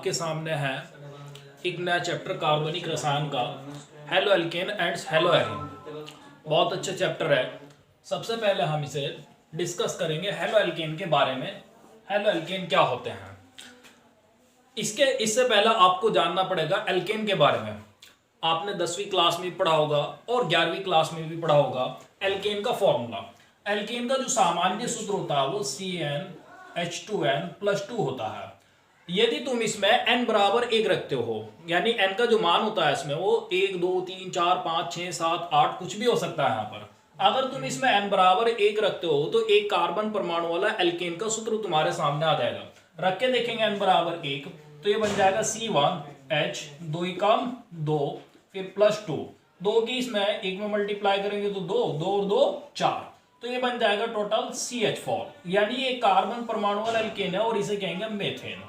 आपके सामने है एक नया चैप्टर कार्बनिक रसायन का, halo alkane and hello arene. बहुत अच्छा चैप्टर है। सबसे पहले हम इसे डिस्कस करेंगे हेलो एल्केन के बारे में। हेलो एल्केन क्या होते हैं इससे पहले आपको जानना पड़ेगा एल्केन के बारे में। आपने 10वीं क्लास में पढ़ा होगा और 11वीं क्लास में भी पढ़ा होगा एल्केन का फॉर्मूला। एल्केन का जो सामान्य सूत्र होता है वो CnH2n+2 होता है। यदि तुम इसमें n बराबर 1 रखते हो, यानी n का जो मान होता है इसमें वो 1 2 3 4 5 6 7 8 कुछ भी हो सकता है। यहाँ पर अगर तुम इसमें n बराबर 1 रखते हो तो एक कार्बन परमाणु वाला एल्केन का सूत्र तुम्हारे सामने आ जाएगा। रख के देखेंगे n बराबर 1 तो ये बन जाएगा C1H 2 कम 2 फिर +2, 2 की इसमें एक में मल्टीप्लाई करेंगे तो 2 2 और 2 4, तो ये बन जाएगा टोटल CH4। यानी ये कार्बन परमाणु वाला एल्केन है और इसे कहेंगे मेथेन।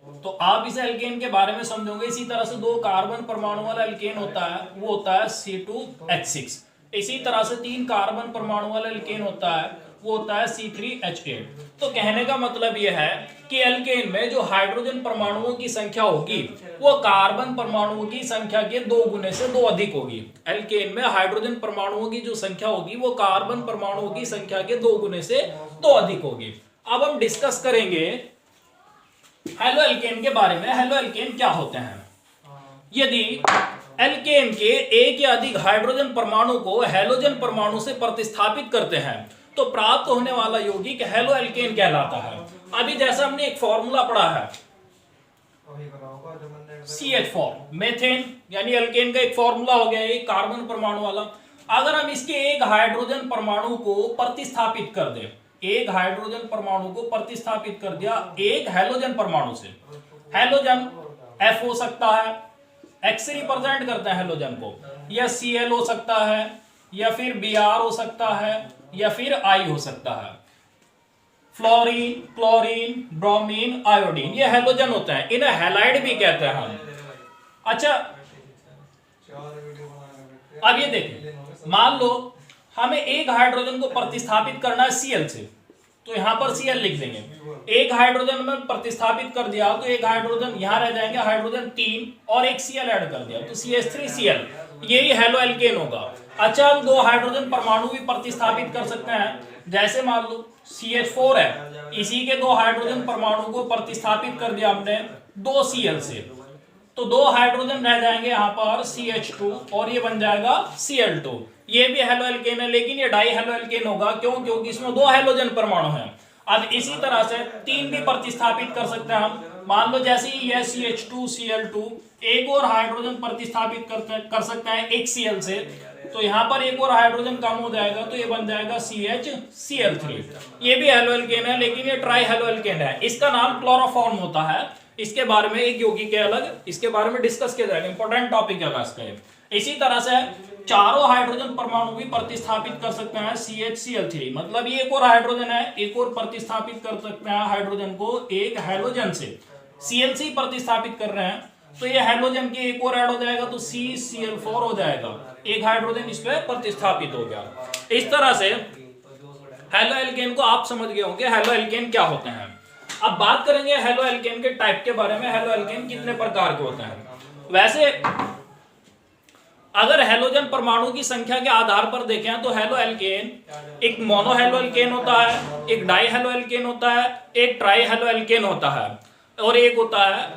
तो आप इस एल्केन के बारे में समझोगे। इसी तरह से 2 कार्बन परमाणु वाला एल्केन होता है वो होता है C2H6। इसी तरह से 3 कार्बन परमाणु वाला एल्केन होता है वो होता है C3H8। तो कहने का मतलब यह है कि एल्केन में जो हाइड्रोजन परमाणुओं की संख्या होगी वो कार्बन परमाणुओं की संख्या के 2 गुने से 2 अधिक होगी। एल्केन में हाइड्रोजन परमाणुओं की जो संख्या होगी वो कार्बन परमाणुओं की संख्या के 2 गुने से 2 अधिक होगी। अब हम डिस्कस करेंगे हेलो एल्केन के बारे में। हेलो एल्केन क्या होते हैं? यदि एल्केन के एक या अधिक हाइड्रोजन परमाणु को हैलोजन परमाणु से प्रतिस्थापित करते हैं तो प्राप्त होने वाला यौगिक हेलो एल्केन कहलाता है। अभी जैसा हमने एक फॉर्मूला पढ़ा है CH4 मेथेन, यानी एल्केन का एक फॉर्मूला हो गया एक कार्बन परमाणु वाला। अगर हम इसके एक हाइड्रोजन परमाणु को प्रतिस्थापित कर दें, एक हाइड्रोजन परमाणु को प्रतिस्थापित कर दिया एक हैलोजन परमाणु से, हैलोजन F हो सकता है, X से रिप्रेजेंट करते हैं हैलोजन को, या Cl हो सकता है, या फिर Br हो सकता है, या फिर I हो सकता है। फ्लोरीन, क्लोरीन, ब्रोमीन, आयोडीन ये हैलोजन होते हैं। इन्हें हैलाइड भी कहते हैं हम। अच्छा, अब ये देखें, मान लो हमें एक हाइड्रोजन को प्रतिस्थापित करना है Cl से, तो यहां पर Cl लिख देंगे। एक हाइड्रोजन में प्रतिस्थापित कर दिया तो एक हाइड्रोजन यहां रह जाएंगे, हाइड्रोजन 3 और एक Cl ऐड कर दिया तो CH3Cl, यही हेलो एल्केन होगा। अच्छा, हम 2 हाइड्रोजन परमाणु भी प्रतिस्थापित कर सकते हैं। जैसे मान लो CH4 है, इसी के 2 हाइड्रोजन परमाणु को प्रतिस्थापित कर दिया हमने 2 Cl से, तो 2 हाइड्रोजन रह जाएंगे यहाँ पर CH2 और ये बन जाएगा Cl2। ये भी हेलो एल्केन है, लेकिन ये डाई हेलो एल्केन होगा। क्यों? क्योंकि इसमें 2 हाइड्रोजन परमाणु हैं। अब इसी तरह से 3 भी प्रतिस्थापित कर सकते हैं हम। मान लो जैसे ही ये CH2Cl2, एक और हाइड्रोजन प्रतिस्थापित कर सकते हैं एक Cl से, तो यहाँ पर एक और हाइड्रोजन कम हो जाएगा तो ये बन जाएगा CHCl3। ये भी हेलो एल्केन है, लेकिन ये ट्राई हेलो एल्केन है। इसका नाम क्लोरोफॉर्म होता है। इसके बारे में एक यौगिक है अलग, इसके बारे में डिस्कस किया जाएगा। इंपॉर्टेंट टॉपिक है इसका। इसी तरह से चारों हाइड्रोजन परमाणु भी प्रतिस्थापित कर सकते हैं CHCl3। मतलब ये एक और हाइड्रोजन है, एक और प्रतिस्थापित कर सकते हैं हाइड्रोजन को एक हैलोजन से। Cl3 प्रतिस्थापित कर रहे हैं तो ये हैलोजन के एक और ऐड हो जाएगा तो CCl4 हो जाएगा। एक हाइड्रोजन इस पे प्रतिस्थापित हो गया। इस तरह से हेलो एल्केन को आप समझ गए होंगे हेलो एल्केन क्या होते हैं। अब बात करेंगे हेलो एल्केन के टाइप के बारे में। हेलो एल्केन कितने प्रकार के होते हैं? वैसे अगर हैलोजन परमाणु की संख्या के आधार पर देखें तो हेलो एल्केन एक मोनो हेलो एल्केन होता है, एक डाई हेलो एल्केन होता है, एक ट्राई हेलो एल्केन होता है और एक होता है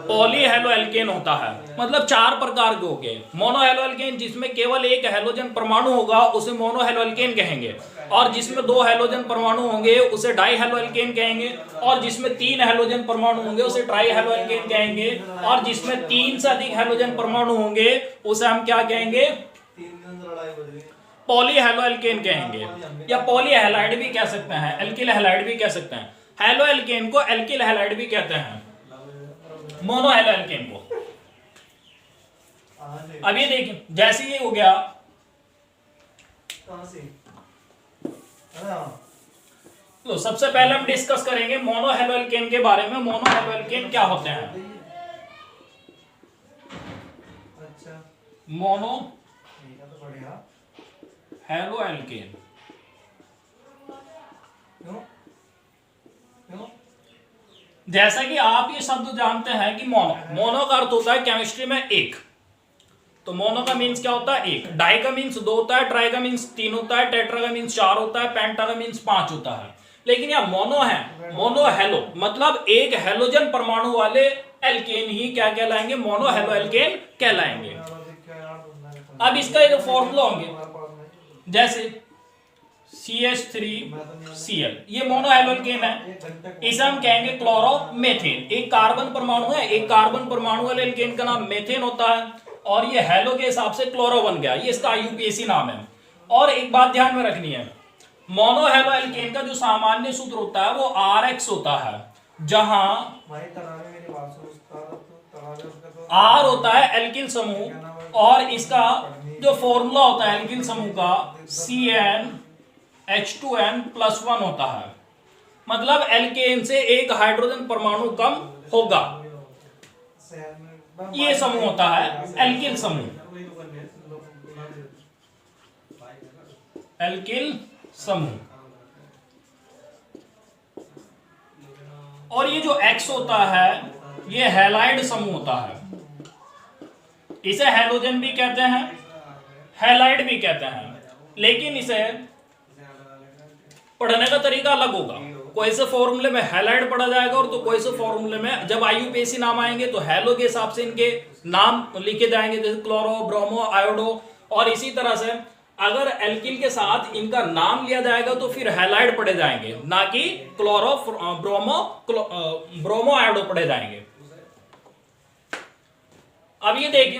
पॉली हेलो एल्केन होता है। मतलब 4 प्रकार के हो गए। मोनो हेलो एल्केन जिसमें केवल एक हैलोजन परमाणु होगा उसे मोनो हेलो एल्केन कहेंगे, और जिसमें 2 हैलोजन परमाणु होंगे उसे डाई हेलो एल्केन कहेंगे, और जिसमें 3 हैलोजन परमाणु होंगे उसे ट्राई हेलो एल्केन कहेंगे, और जिसमें 3 से अधिक हैलोजन परमाणु होंगे उसे हम क्या कहेंगे? पॉली हेलो एल्केन कहेंगे, या पॉली हैलाइड भी कह सकते हैं, एल्किल हैलाइड भी कह सकते हैं। हेलो एल्केन को एल्किल हैलाइड भी कहते हैं, मोनो हेलो एल्केन को। अब ये देखिए, जैसे ये हो गया, तो सबसे पहले हम डिस्कस करेंगे मोनो हेलो एल्केन के बारे में। मोनो हेलो एल्केन क्या होते हैं? मोनो हेलो एल्केन जैसा कि आप ये शब्द जानते हैं कि मोनो का अर्थ होता है केमिस्ट्री में एक, तो मोनो का मीन्स क्या होता है एक, डाई का मीन्स दो होता है, ट्राई का मीन्स तीन होता है, टेट्रा का मीन्स चार होता है, पेंटा का मीन्स पांच होता है। लेकिन यह मोनो है, मोनो हेलो मतलब एक हेलोजन परमाणु वाले एल्केन ही क्या कहलाएंगे, मोनो हेलो एल्केन कहलाएंगे। अब इसका ये फॉर्मूला होंगे जैसे CH3Cl, ये मोनो हेलो एल्केन है, इसे हम कहेंगे क्लोरोमेथेन। एक कार्बन परमाणु है, एक कार्बन परमाणु वाले एल्केन का नाम मेथेन होता है और ये हेलो के हिसाब से क्लोरो बन गया, ये इसका IUPAC नाम है। और एक बात ध्यान में रखनी है, मोनो हेलो एल्केन का जो सामान्य सूत्र होता है वो RX होता है, जहां R होता है एल्किल समूह और इसका जो फॉर्मूला होता है एल्किल समूह का CnH2n+1 होता है, मतलब एल्केन से एक हाइड्रोजन परमाणु कम होगा। ये समूह होता है एल्किल समूह, एल्किल समूह। और ये जो X होता है ये हैलाइड समूह होता है, इसे हैलोजन भी कहते हैं, हैलाइड भी कहते हैं, लेकिन इसे पढ़ने का तरीका अलग होगा। कोई से फॉर्मूले में हैलाइड पढ़ा जाएगा और तो कोई से फॉर्मूले में जब IUPAC नाम आएंगे तो हैलो के हिसाब से इनके नाम लिखे जाएंगे, जैसे क्लोरो, ब्रोमो, आयोडो। और इसी तरह से अगर एल्किल के साथ इनका नाम लिया जाएगा तो फिर हैलाइड पढ़े जाएंगे, ना कि क्लोरो, ब्रोमो, आयोडो पढ़े जाएंगे। अब ये देखिए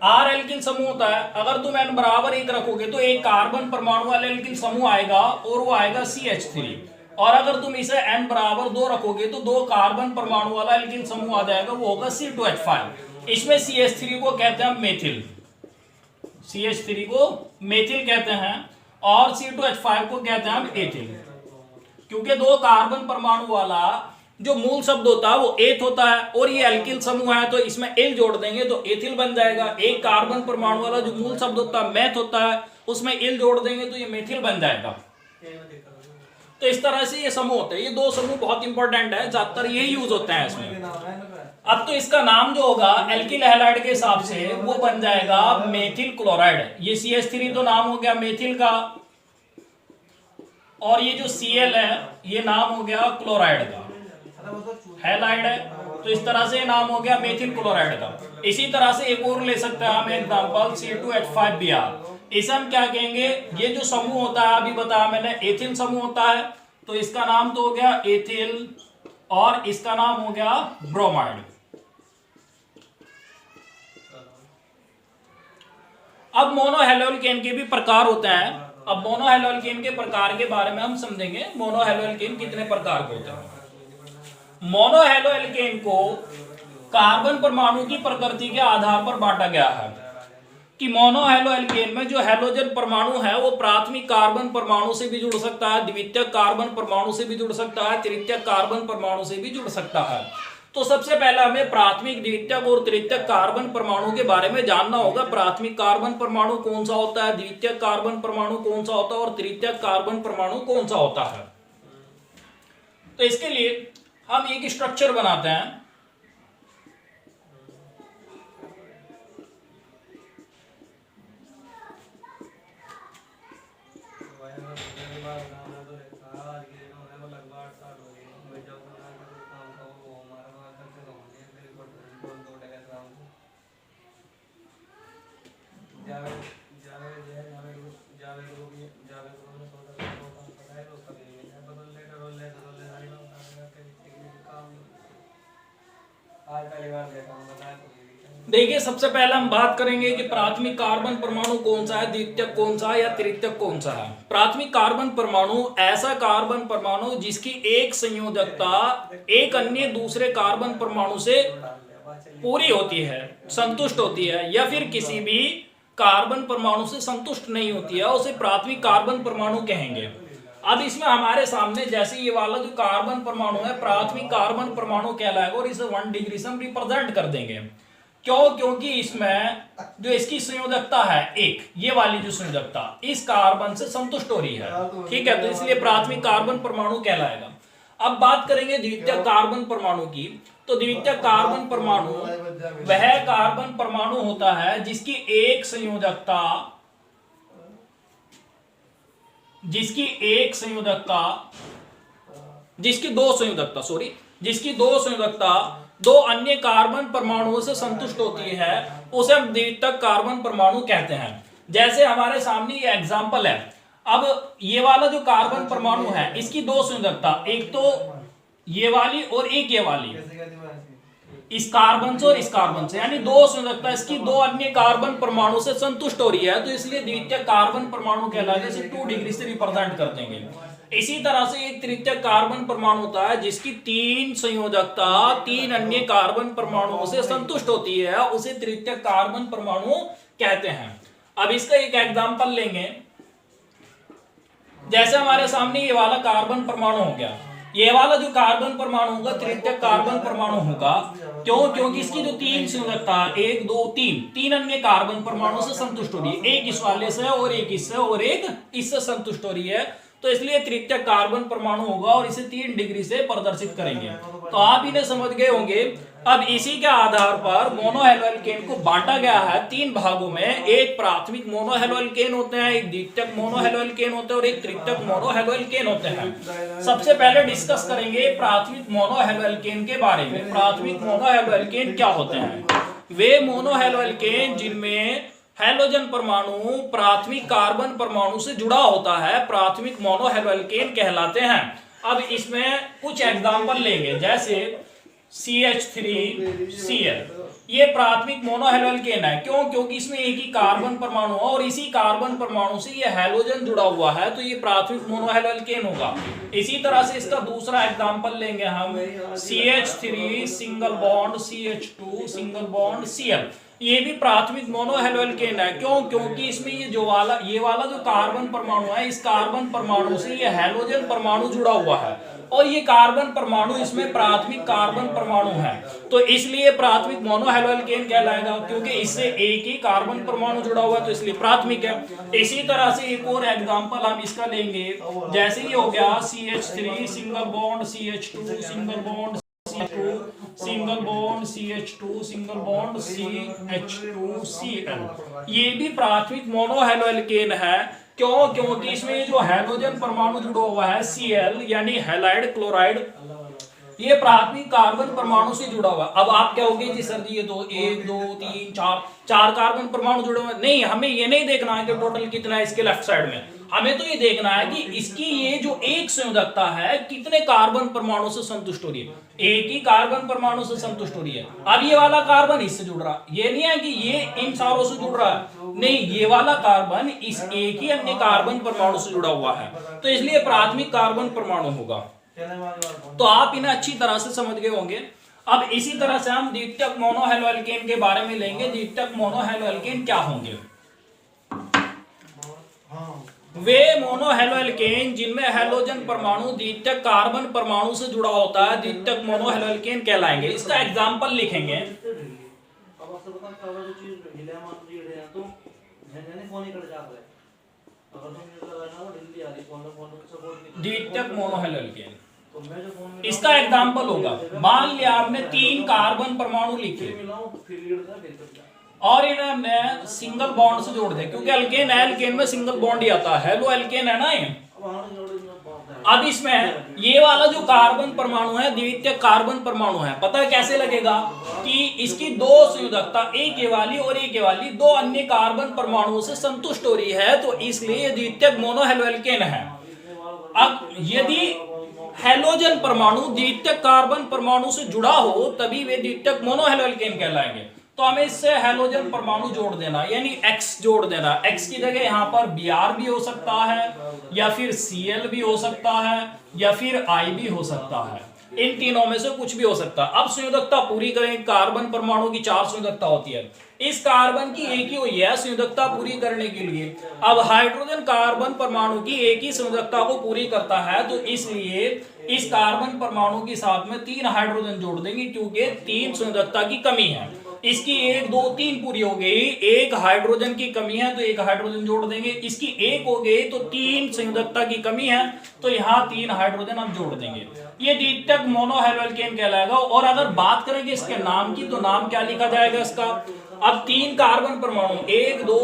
R एल्किल समूह होता है, अगर तुम n बराबर 1 रखोगे तो एक कार्बन परमाणु वाला एल्किल समूह आएगा और वो आएगा CH3। और अगर तुम इसे n बराबर 2 रखोगे तो दो कार्बन परमाणु वाला एल्किल समूह आ जाएगा, वो होगा C2H5। इसमें CH3 को कहते हैं मेथिल, CH3 को मेथिल कहते हैं और C2H5 को कहते हैं हम एथिल, क्योंकि दो कार्बन परमाणु वाला जो मूल शब्द होता है वो एथ होता है और ये एल्किल समूह है तो इसमें एल जोड़ देंगे तो एथिल बन जाएगा। एक कार्बन परमाणु वाला जो मूल शब्द होता है मेथ होता है, उसमें एल जोड़ देंगे तो ये मेथिल बन जाएगा। तो इस तरह से ये समूह होते हैं, ये दो समूह बहुत इंपॉर्टेंट है, ज्यादातर यही यूज होते हैं इसमें। अब तो इसका नाम जो होगा एल्किल हैलाइड के हिसाब से वो बन जाएगा मेथिल क्लोराइड। ये CH3 तो नाम हो गया मेथिल का और ये जो Cl है ये नाम हो गया क्लोराइड का, हैलाइड है, तो इस तरह से नाम हो गया मेथिल क्लोराइड का। इसी तरह से एक और ले सकते हैं हम एग्जांपल C2H5Br। इसे हम क्या कहेंगे, ये जो समूह होता है अभी बताया मैंने एथिल समूह होता है, तो इसका नाम तो हो गया एथिल और इसका नाम हो गया ब्रोमाइड। अब मोनोहेलोएल्केन के भी प्रकार होते हैं। अब मोनोहेलोएल्केन के प्रकार के बारे में हम समझेंगे, मोनोहेलोएल्केन कितने प्रकार के होते हैं। मोनोहेलोएल्केन को कार्बन परमाणु की प्रकृति के आधार पर बांटा गया है कि मोनोहेलोएल्केन में जो हेलोजन परमाणु है वो प्राथमिक कार्बन परमाणु से भी जुड़ सकता है, द्वितीयक कार्बन परमाणु से भी जुड़ सकता है, तृतीयक कार्बन परमाणु से भी जुड़ सकता है। तो सबसे पहले हमें प्राथमिक, द्वितीयक और तृतीयक कार्बन परमाणु के बारे में जानना होगा। प्राथमिक कार्बन परमाणु कौन सा होता है, द्वितीयक कार्बन परमाणु कौन सा होता है और तृतीयक कार्बन परमाणु कौन सा होता है। तो इसके लिए हम एक स्ट्रक्चर बनाते हैं। देखिए सबसे पहले हम बात करेंगे कि प्राथमिक कार्बन परमाणु कौन सा है, द्वितीयक कौन सा है या तृतीयक कौन सा है। प्राथमिक कार्बन परमाणु ऐसा कार्बन परमाणु जिसकी एक संयोजकता एक अन्य दूसरे कार्बन परमाणु से पूरी होती है, संतुष्ट होती है, या फिर किसी भी कार्बन परमाणु से संतुष्ट नहीं होती है, उसे प्राथमिक कार्बन परमाणु कहेंगे। अब इसमें हमारे सामने जैसे ये वाला जो कार्बन परमाणु है प्राथमिक कार्बन परमाणु कहलाएगा और इसे 1 डिग्री से हम रिप्रेजेंट कर देंगे। क्यों? क्योंकि इसमें जो इसकी संयोजकता है एक, ये वाली जो संयोजकता इस कार्बन से संतुष्ट हो रही है, ठीक है, तो इसलिए प्राथमिक कार्बन परमाणु कहलाएगा। अब बात करेंगे द्वितीयक कार्बन परमाणु की। तो द्वितीयक कार्बन परमाणु वह कार्बन परमाणु होता है जिसकी एक संयोजकता, जिसकी दो संयोजकता दो अन्य कार्बन परमाणुओं से संतुष्ट होती है, उसे हम द्वितीयक कार्बन परमाणु कहते हैं। जैसे हमारे सामने ये एग्जांपल है। अब ये वाला जो कार्बन परमाणु है इसकी दो संयोजकता, एक तो ये वाली और एक ये वाली, इस कार्बन से और इस कार्बन से, यानी दो संयोजकता इसकी दो अन्य कार्बन परमाणु से संतुष्ट हो रही है, तो इसलिए द्वितीयक कार्बन परमाणु कहलाएगा। इसे 2 डिग्री से रिप्रेजेंट कर देंगे। इसी तरह से एक तृतीयक कार्बन परमाणु होता है जिसकी 3 संयोजकता 3 अन्य कार्बन परमाणुओं से संतुष्ट होती है, उसे तृतीयक कार्बन परमाणु कहते हैं। अब इसका एक एग्जांपल लेंगे। जैसे हमारे सामने ये वाला कार्बन परमाणु हो गया, ये वाला जो कार्बन परमाणु होगा तृतीयक कार्बन परमाणु होगा। क्यों? क्योंकि इसकी जो 3 संयोजकता 1 2 3 अन्य कार्बन परमाणु से संतुष्ट हो रही है, एक इस वाले से और एक इससे और एक इससे संतुष्ट हो रही है, तो इसलिए तृतीयक कार्बन परमाणु होगा और इसे 3 डिग्री से प्रदर्शित करेंगे। तो आप इन्हें समझ गए होंगे। अब इसी के आधार पर मोनोहेलोएल्केन को बांटा गया है 3 भागों में। एक प्राथमिक मोनोहेलोएल्केन होते हैं, एक द्वितीयक मोनोहेलोएल्केन होते हैं और एक तृतीयक मोनोहेलोएल्केन होते हैं। सबसे पहले डिस्कस करेंगे प्राथमिक मोनोहेलोएल्केन के बारे में। प्राथमिक मोनोहेलोएल्केन क्या होते हैं? वे मोनोहेलोएल्केन जिनमें हैलोजन परमाणु प्राथमिक कार्बन परमाणु से जुड़ा होता है, प्राथमिक मोनोहेलोएल्केन कहलाते हैं। अब इसमें कुछ एग्जांपल लेंगे, जैसे CH3Cl, ये प्राथमिक मोनोहेलोएल्केन है। क्यों? क्योंकि इसमें एक ही कार्बन परमाणु है और इसी कार्बन परमाणु से ये हैलोजन जुड़ा हुआ है, तो ये प्राथमिक मोनोहेलोएल्केन होगा। इसी तरह से इसका दूसरा एग्जांपल लेंगे हम, CH3 single bond CH2 single bond Cl, ये भी प्राथमिक मोनोहेलोएल्केन है। क्यों? क्योंकि इसमें ये वाला जो कार्बन परमाणु है, इस कार्बन परमाणु से ये हैलोजन परमाणु जुड़ा हुआ है और ये कार्बन परमाणु इसमें प्राथमिक कार्बन परमाणु है, तो इसलिए प्राथमिक मोनोहेलोएल्केन कहलाएगा। क्योंकि इससे एक ही कार्बन परमाणु जुड़ा हुआ है, तो इसलिए प्राथमिक है। इसी तरह से एक और एग्जांपल हम इसका लेंगे, जैसे ये हो गया CH3 single bond CH2 single bond CH2 single bond CH2 single bond CH2Cl, ये भी प्राथमिक मोनोहेलोएल्केन है। क्यों? क्योंकि इसमें जो हाइड्रोजन परमाणु जुड़ा हुआ है Cl यानी हैलाइड क्लोराइड, ये प्राथमिक कार्बन परमाणु से जुड़ा हुआ। अब आप क्या होगे जी सर जी ये तो 1 2 3 4 कार्बन परमाणु जुड़े हुए। नहीं, हमें ये नहीं देखना है कि टोटल कितना है इसके लेफ्ट साइड में, हमें तो ये देखना है कि इसकी ये जो एक संयोजकता है कितने कार्बन परमाणु से संतुष्ट हो रही है। एक ही कार्बन परमाणु से संतुष्ट हो रही है। अब ये वाला कार्बन इससे जुड़ रहा, ये नहीं है कि ये इन सारों से जुड़ रहा है, नहीं, ये वाला कार्बन इस एक ही अन्य कार्बन परमाणु से जुड़ा हुआ है, तो इसलिए प्राथमिक कार्बन परमाणु होगा। तो आप इन्हें अच्छी तरह से समझ गए होंगे। अब इसी तरह से हम द्वितीयक मोनोहेलोएल्केन के बारे में लेंगे। द्वितीयक मोनोहेलोएल्केन क्या होंगे? वे मोनोहेलोएल्केन जिनमें हैलोजन परमाणु द्वितीयक कार्बन परमाणु से जुड़ा होता है, द्वितीयक मोनोहेलोएल्केन कहलाएंगे। इसका एग्जांपल लिखेंगे। द्वितीयक मोनोहेलोएल्केन, इसका एग्जांपल होगा, मान लिया आपने 3 कार्बन परमाणु लिखे और इन्हें हमने सिंगल बॉन्ड से जोड़ दिया, क्योंकि एल्केन है, एल्केन में सिंगल बॉन्ड ही आता है, हेलो एल्केन है ना ये। अब इसमें ये वाला जो कार्बन परमाणु है द्वितीयक कार्बन परमाणु है। पता कैसे लगेगा कि इसकी दो संयोजकता, एक ये वाली और एक ये वाली, दो अन्य कार्बन परमाणुओं से संतुष्ट हो रही है, तो इसलिए द्वितीयक मोनोहेलोएल्केन है। अब यदि हैलोजन परमाणु द्वितीयक कार्बन परमाणु से जुड़ा हो तभी वे द्वितीयक मोनोहेलोएल्केन कहलाएंगे। तो हमें इससे हैलोजन परमाणु जोड़ देना, यानी X जोड़ देना। X की जगह यहाँ पर Br भी हो सकता है, या फिर Cl भी हो सकता है, या फिर I भी हो सकता है। इन तीनों में से कुछ भी हो सकता है। अब संयोजकता पूरी करें। कार्बन परमाणु की 4 संयोजकता होती है, इस कार्बन की एक ही हुई है संयोजकता पूरी करने के लिए। अब हाइड्रोजन कार्बन परमाणु की एक ही संयोजकता को पूरी करता है, तो इसलिए इस कार्बन परमाणु के साथ में 3 हाइड्रोजन जोड़ देंगे, क्योंकि 3 संयोजकता की कमी है। इसकी 1 2 3 पूरी हो गई, एक हाइड्रोजन की कमी है तो एक हाइड्रोजन जोड़ देंगे। इसकी 1 हो गई तो 3 संयोजकता की कमी है, तो यहाँ 3 हाइड्रोजन हम जोड़ देंगे। ये द्वितीयक मोनोहैलोअल्केन कहलाएगा। और अगर बात करेंगे इसके नाम की, तो नाम क्या लिखा जाएगा इसका? अब 3 कार्बन परमाणु, 1 2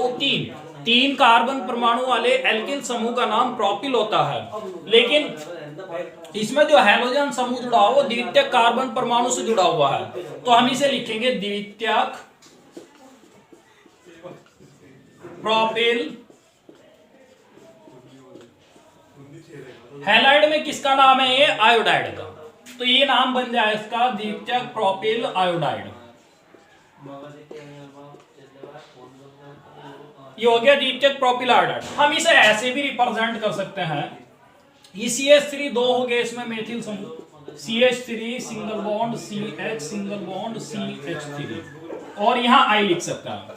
3 कार्बन परमाणु वाले एल्किल समूह का नाम प्रोपिल होता है, लेकिन इसमें जो हैलोजन समूह जुड़ा हुआ वो द्वितीयक कार्बन परमाणु से जुड़ा हुआ है, तो हम इसे लिखेंगे द्वितीयक प्रोपिल। हैलाइड में किसका नाम है? ये आयोडाइड का, तो ये नाम बन जाए इसका द्वितीयक प्रोपिल आयोडाइड। ये हो गया द्वितीयक प्रोपिल आयोडाइड। हम इसे ऐसे भी रिप्रेजेंट कर सकते हैं, ये CH3 2 हो गए इसमें मेथिल समूह, CH3 single bond CH single bond CH3, और यहां I लिख सकता है।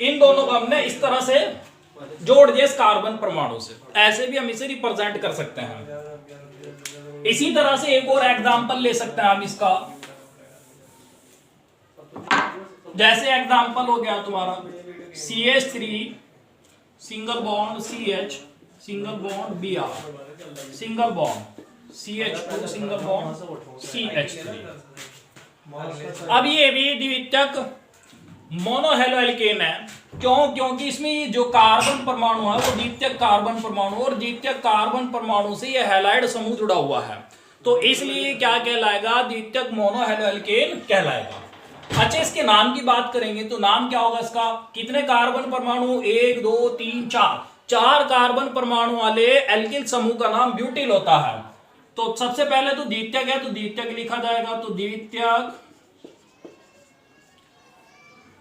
इन दोनों को हमने इस तरह से जोड़ दिया इस कार्बन परमाणु से, ऐसे भी हम इसे रिप्रेजेंट कर सकते हैं। इसी तरह से एक और एग्जांपल ले सकते हैं हम इसका, जैसे एग्जांपल हो गया तुम्हारा CH3 single bond CH single bond Br single bond CH2 single bond CH3। अब ये भी द्वितीयक मोनोहैलोअल्केन है, क्यों? क्योंकि इसमें जो कार्बन परमाणु है वो द्वितीयक कार्बन परमाणु, और द्वितीयक कार्बन परमाणु से ये हैलाइड समूह जुड़ा हुआ है, तो इसलिए क्या कहलाएगा? द्वितीयक मोनोहैलोअल्केन कहलाएगा। अच्छा, इसके नाम की बात करेंगे तो नाम क्या होगा इसका? कितने कार्बन परमाणु? 1 2 3 4 कार्बन परमाणु वाले एल्किल समूह का नाम ब्यूटिल होता है। तो सबसे पहले तो द्वितीयक है, तो द्वितीयक लिखा जाएगा, तो द्वितीयक।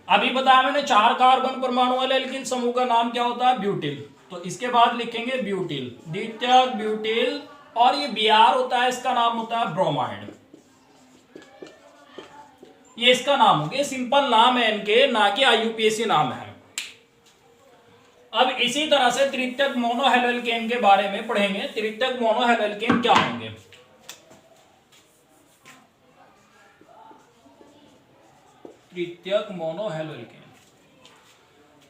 अभी बताया मैंने 4 कार्बन परमाणु वाले एल्किल समूह का नाम क्या होता है? ब्यूटिल, तो इसके बाद लिखेंगे ब्यूटिल, द्वितीयक ब्यूटिल। और ये Br होता है, इसका नाम होता है ब्रोमाइड, ये इसका नाम हो गया, सिंपल नाम है इनके, ना कि IUPAC नाम है। अब इसी तरह से तृतीयक मोनोहैलोअल्केन के बारे में पढ़ेंगे। तृतीयक मोनोहैलोअल्केन क्या होंगे? तृतीयक मोनोहैलोअल्केन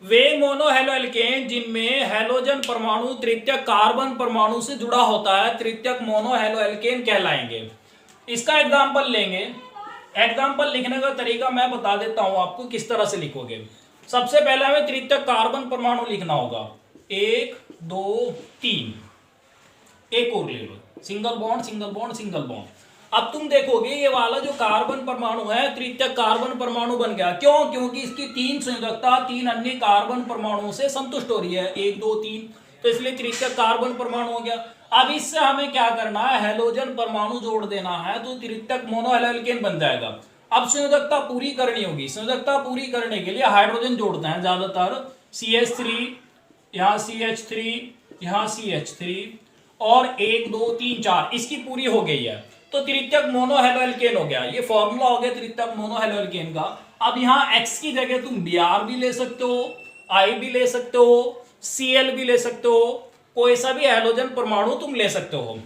वे मोनोहैलोअल्केन जिनमें हैलोजन परमाणु तृतीयक कार्बन परमाणु से जुड़ा होता है, तृतीयक मोनोहैलोअल्केन कहलाएंगे। इसका एग्जांपल लेंगे। एग्जांपल लिखने का तरीका मैं बता देता हूं आपको किस तरह से लिखोगे। सबसे पहले हमें तृतीयक कार्बन परमाणु लिखना होगा, 1 2 3, एक और ले लो, single bond single bond single bond. अब तुम देखोगे ये वाला जो कार्बन परमाणु है तृतीयक कार्बन परमाणु बन गया, क्यों? क्योंकि इसकी 3 संयोजकता 3 अन्य कार्बन परमाणुओं से संतुष्ट हो रही है, 1 2 3, तो इसलिए तृतीयक कार्बन परमाणु हो गया। अब इससे हमें क्या करना है? हैलोजन परमाणु जोड़ देना है, तो तृतीयक मोनोहैलोअल्केन बन जाएगा। अब संयोजकता पूरी करनी होगी, संयोजकता पूरी करने के लिए हाइड्रोजन जोड़ते हैं ज्यादातर, CH3 यहाँ CH3 यहाँ CH3 और 1 2 3 4, इसकी पूरी हो गई है, तो तृतीयक मोनोहैलोअल्केन हो गया। ये फॉर्मूला हो गया तृतीयक मोनोहैलोअल्केन का। अब यहाँ X की जगह तुम Br भी ले सकते हो, I भी ले सकते हो, Cl भी ले सकते हो, कोई सा भी हैलोजन परमाणु तुम ले सकते हो।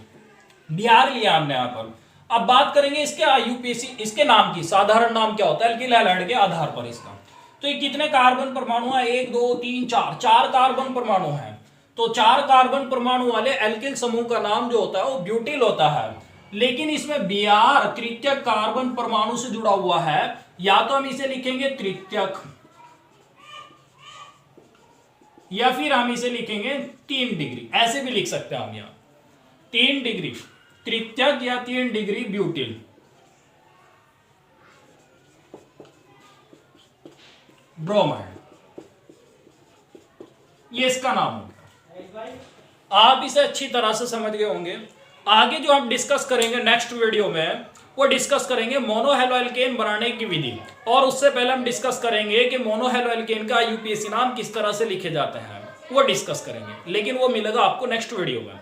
Br लिया हमने यहाँ पर। अब बात करेंगे इसके IUPAC, इसके नाम की, साधारण नाम क्या होता है एल्किल हैलाइड के आधार पर इसका। तो ये कितने कार्बन परमाणु है? 1 2 3 4, 4 कार्बन परमाणु है। तो 4 कार्बन परमाणु वाले एल्किल समूह का नाम जो होता है वो ब्यूटिल होता है, लेकिन इसमें Br तृतीयक कार्बन परमाणु से जुड़ा हुआ है। या तो हम इसे लिखेंगे तृतीयक, या फिर हम इसे लिखेंगे 3 डिग्री, ऐसे भी लिख सकते हैं हम यहाँ 3 डिग्री तृतीयक या 3 डिग्री ब्यूटिल। ब्रोमाइड, ये इसका नाम होगा। आप इसे अच्छी तरह से समझ गए होंगे। आगे जो हम डिस्कस करेंगे नेक्स्ट वीडियो में, वो डिस्कस करेंगे मोनोहैलोअल्केन बनाने की विधि, और उससे पहले हम डिस्कस करेंगे कि मोनोहैलोअल्केन का IUPAC नाम किस तरह से लिखे जाते हैं, वो डिस्कस करेंगे, लेकिन वो मिलेगा आपको नेक्स्ट वीडियो में।